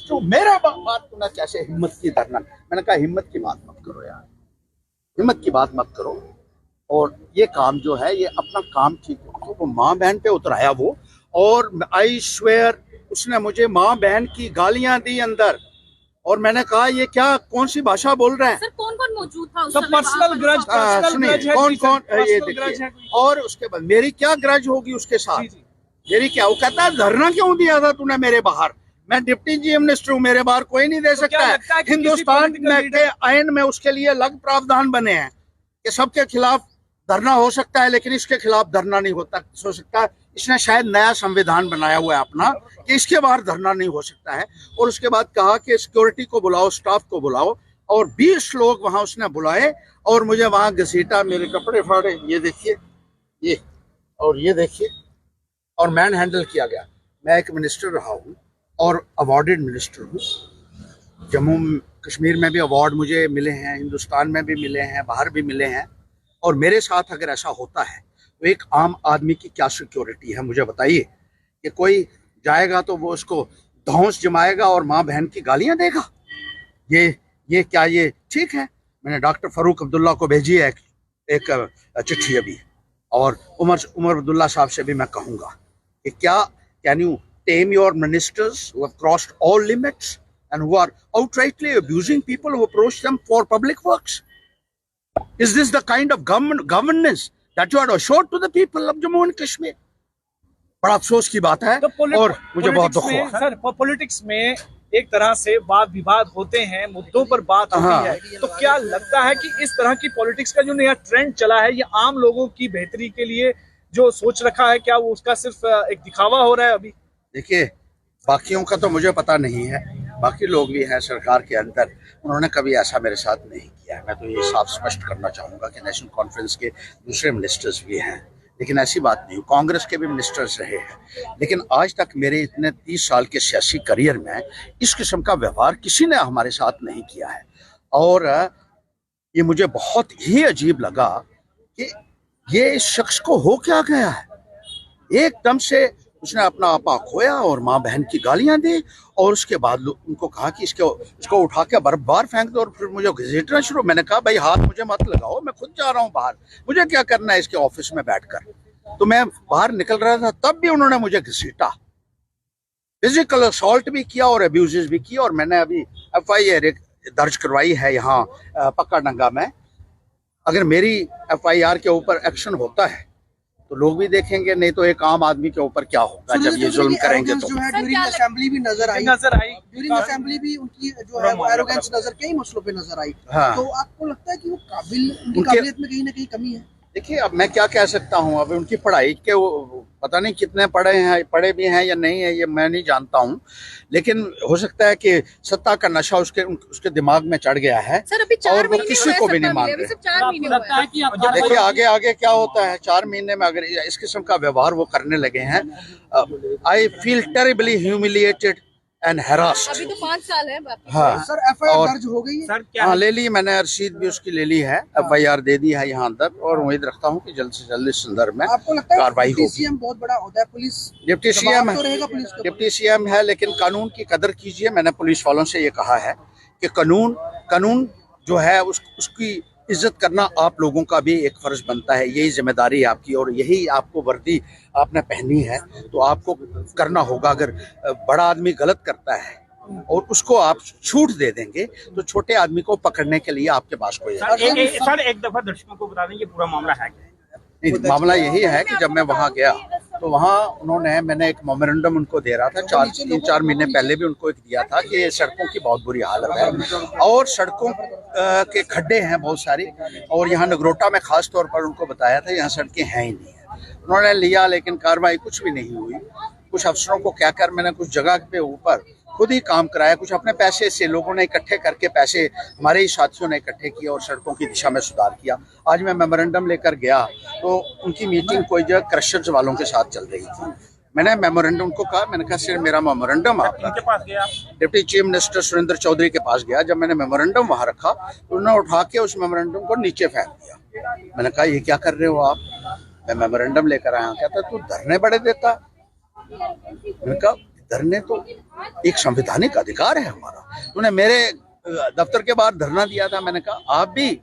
तो मेरा बात तूने कैसे हिम्मत की धरना। मैंने कहा हिम्मत की बात मत करो यार, हिम्मत की बात मत करो। और ये काम जो है ये अपना काम ठीक है। तो वो माँ बहन पे उतराया वो, और आई स्वेयर उसने मुझे माँ बहन की गालियां दी अंदर। और मैंने कहा ये क्या कौन सी भाषा बोल रहे हैं। सर कौन कौन मौजूद था उस सब समय पर्सनल ग्रज, सुनिए कौन कौन ये देखिए। और उसके बाद मेरी क्या ग्रज होगी उसके साथ, मेरी क्या। वो कहता है धरना क्यों दिया था तूने मेरे बाहर, मैं डिप्टी चीफ मिनिस्टर हूँ, मेरे बाहर कोई नहीं दे सकता है। हिंदुस्तान के आइन में उसके लिए अलग प्रावधान बने हैं कि सबके खिलाफ धरना हो सकता है, लेकिन इसके खिलाफ धरना नहीं हो सकता। इसने शायद नया संविधान बनाया हुआ है अपना कि इसके बाहर धरना नहीं हो सकता है। और उसके बाद कहा कि सिक्योरिटी को बुलाओ, स्टाफ को बुलाओ, और 20 लोग वहां उसने बुलाए और मुझे वहां घसीटा, मेरे कपड़े फाड़े, ये देखिए ये, और ये देखिए, और मैन हैंडल किया गया। मैं एक मिनिस्टर रहा हूँ और अवार्डेड मिनिस्टर हूँ। जम्मू कश्मीर में भी अवार्ड मुझे मिले हैं, हिंदुस्तान में भी मिले हैं, बाहर भी मिले हैं। और मेरे साथ अगर ऐसा होता है तो एक आम आदमी की क्या सिक्योरिटी है, मुझे बताइए। कि कोई जाएगा तो वो उसको धौंस जमाएगा और माँ बहन की गालियां देगा। ये क्या ये ठीक है। मैंने डॉक्टर फारूक अब्दुल्ला को भेजी है एक चिट्ठी अभी, और उमर अब्दुल्ला साहब से भी मैं कहूँगा कि क्या can you time your ministers who have crossed all limits and who are outrightly abusing people who approach them for public works. Is this the kind of governance that you are assured to the people of Jammu and Kashmir? बड़ा अफसोस की बात है। और मुझे बहुत दुख हुआ। सर पॉलिटिक्स में एक तरह से वाद विवाद होते हैं, मुद्दों पर बात होती है, तो क्या लगता है कि इस तरह की पॉलिटिक्स का जो नया ट्रेंड चला है ये आम लोगों की बेहतरी के लिए जो सोच रखा है, क्या वो उसका सिर्फ एक दिखावा हो रहा है अभी? देखिए बाकियों का तो मुझे पता नहीं है, बाकी लोग भी हैं सरकार के अंदर, उन्होंने कभी ऐसा मेरे साथ नहीं किया है। मैं तो ये साफ स्पष्ट करना चाहूँगा कि नेशनल कॉन्फ्रेंस के दूसरे मिनिस्टर्स भी हैं, लेकिन ऐसी बात नहीं। कांग्रेस के भी मिनिस्टर्स रहे हैं, लेकिन आज तक मेरे इतने 30 साल के सियासी करियर में इस किस्म का व्यवहार किसी ने हमारे साथ नहीं किया है। और ये मुझे बहुत ही अजीब लगा कि ये इस शख्स को हो क्या गया है। एकदम से उसने अपना आपा खोया और माँ बहन की गालियां दी, और उसके बाद उनको कहा कि इसको उठा के बाहर फेंक दो, और फिर मुझे घसीटना शुरू। मैंने कहा भाई हाथ मुझे मत लगाओ, मैं खुद जा रहा हूँ बाहर, मुझे क्या करना है इसके ऑफिस में बैठकर। तो मैं बाहर निकल रहा था तब भी उन्होंने मुझे घसीटा, फिजिकल असॉल्ट भी किया और अब्यूजेस भी किया। और मैंने अभी FIR दर्ज करवाई है यहाँ पक्का में। अगर मेरी FIR के ऊपर एक्शन होता है तो लोग भी देखेंगे, नहीं तो एक आम आदमी के ऊपर क्या होगा जब ये जुल्म करेंगे। तो ड्यूरिंग असेंबली भी नजर आई ड्यूरिंग असेंबली भी उनकी जो है वो एरोगेंस नजर कई मसलों पे नजर आई। हाँ। तो आपको लगता है कि वो उनकी काबिलियत में कहीं ना कहीं कमी है? देखिए अब मैं क्या कह सकता हूँ, अब उनकी पढ़ाई के वो पता नहीं कितने पढ़े भी हैं या नहीं है, ये मैं नहीं जानता हूँ, लेकिन हो सकता है कि सत्ता का नशा उसके दिमाग में चढ़ गया है। सर अभी 4 और वो किसी को भी नहीं मान रहे। देखिए आगे क्या होता है 4 महीने में अगर इस किस्म का व्यवहार वो करने लगे हैं। I feel terribly humiliated and harassed. अभी तो 5 साल है बाकी। हाँ सर FIR दर्ज हो गई है? सर क्या हाँ ले ली मैंने, रसीद भी उसकी ले ली है, FIR दे दी है यहाँ अंदर, और उम्मीद रखता हूँ कि जल्द से जल्द इस संदर्भ में कार्रवाई होगी। CM बहुत बड़ा होता है, पुलिस डिप्टी CM है, तो रहेगा पुलिस का। डिप्टी CM है, लेकिन कानून की कदर कीजिए। मैंने पुलिस वालों से ये कहा है कि कानून जो है उसकी इज्जत करना आप लोगों का भी एक फर्ज बनता है, यही जिम्मेदारी है आपकी, और यही आपको वर्दी आपने पहनी है तो आपको करना होगा। अगर बड़ा आदमी गलत करता है और उसको आप छूट दे देंगे तो छोटे आदमी को पकड़ने के लिए आपके पास कोई सर एक दफा दर्शकों को बता दें ये पूरा मामला है क्या? मामला यही है कि जब मैं वहाँ गया तो वहाँ मैंने एक मेमोरेंडम उनको दे रहा था 3-4 महीने पहले भी उनको एक दिया था कि सड़कों की बहुत बुरी हालत है और सड़कों के खड्डे हैं बहुत सारी, और यहाँ नगरोटा में खास तौर पर उनको बताया था यहाँ सड़कें हैं ही नहीं है। उन्होंने लिया लेकिन कार्रवाई कुछ भी नहीं हुई। कुछ अफसरों को कहकर मैंने कुछ जगह पे ऊपर खुद ही काम कराया, कुछ अपने पैसे से लोगों ने इकट्ठे करके पैसे हमारे ही साथियों ने इकट्ठे किए और सड़कों की दिशा में सुधार किया। आज मैं मेमोरेंडम लेकर गया तो उनकी मीटिंग कोई जगह क्रशर्स वालों के साथ चल रही थी। मैंने मेमोरेंडम को कहा, मैंने कहा सर मेरा मेमोरेंडम आपके पास गया? Deputy chief minister Surendra Chaudhary के पास गया। जब मैंने मेमोरेंडम वहाँ रखा तो उन्होंने उठा के उस मेमोरेंडम को नीचे फेंक दिया। मैंने कहा ये क्या कर रहे हो आप? मैं मेमोरेंडम लेकर आया। कहता तू धरने बड़े देता। मैंने कहा धरने तो एक संवैधानिक अधिकार है हमारा। उन्होंने मेरे दफ्तर के बाहर धरना दिया था, मैंने कहा आप भी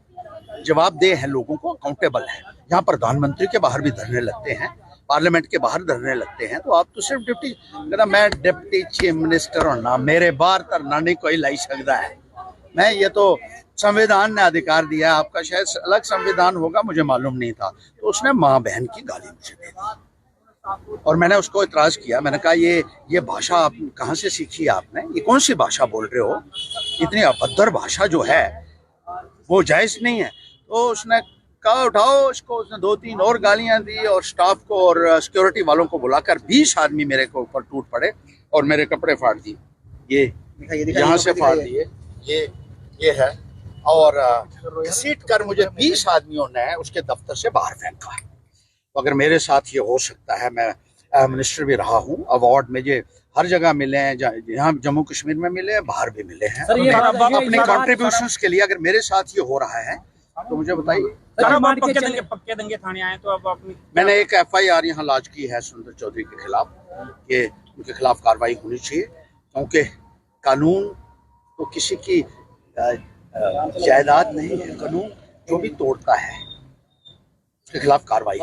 जवाबदेह हैं, लोगों को अकाउंटेबल हैं। यहाँ प्रधानमंत्री के बाहर भी धरने लगते हैं, पार्लियामेंट के बाहर धरने लगते हैं, तो आप तो सिर्फ डिप्टी, कहता मैं डिप्टी चीफ मिनिस्टर हूं ना, मेरे बाहर धरना नहीं कोई लाई सकता है। मैं ये तो संविधान ने अधिकार दिया है, आपका शायद अलग संविधान होगा, मुझे मालूम नहीं था। तो उसने माँ बहन की गाली मुझे दे दी और मैंने उसको इतराज किया। मैंने कहा ये भाषा आप कहाँ से सीखी आपने, ये कौन सी भाषा बोल रहे हो, इतनी अभद्र भाषा जो है वो जायज नहीं है। तो उसने कहा उठाओ इसको, उसने 2-3 और गालियां दी और स्टाफ को और सिक्योरिटी वालों को बुलाकर 20 आदमी मेरे को ऊपर टूट पड़े और मेरे कपड़े फाड़ दिए, ये यहाँ से फाड़ दिए, ये है, और घसीट कर मुझे 20 आदमियों ने उसके दफ्तर से बाहर फेंका। तो अगर मेरे साथ ये हो सकता है, मैं मिनिस्टर भी रहा हूँ, अवार्ड मुझे हर जगह मिले हैं, यहाँ जम्मू कश्मीर में मिले हैं, बाहर भी मिले हैं अपने कॉन्ट्रीब्यूशंस के लिए। अगर मेरे साथ ये हो रहा है तो मुझे बताइए। पक्के दंगे थाने आए तो अब अपनी मैंने एक FIR यहाँ लॉन्च की है सुंदर चौधरी के खिलाफ, कि उनके खिलाफ कार्रवाई होनी चाहिए, क्योंकि कानून तो किसी की जायदाद नहीं है, कानून जो भी तोड़ता है उसके खिलाफ कार्रवाई।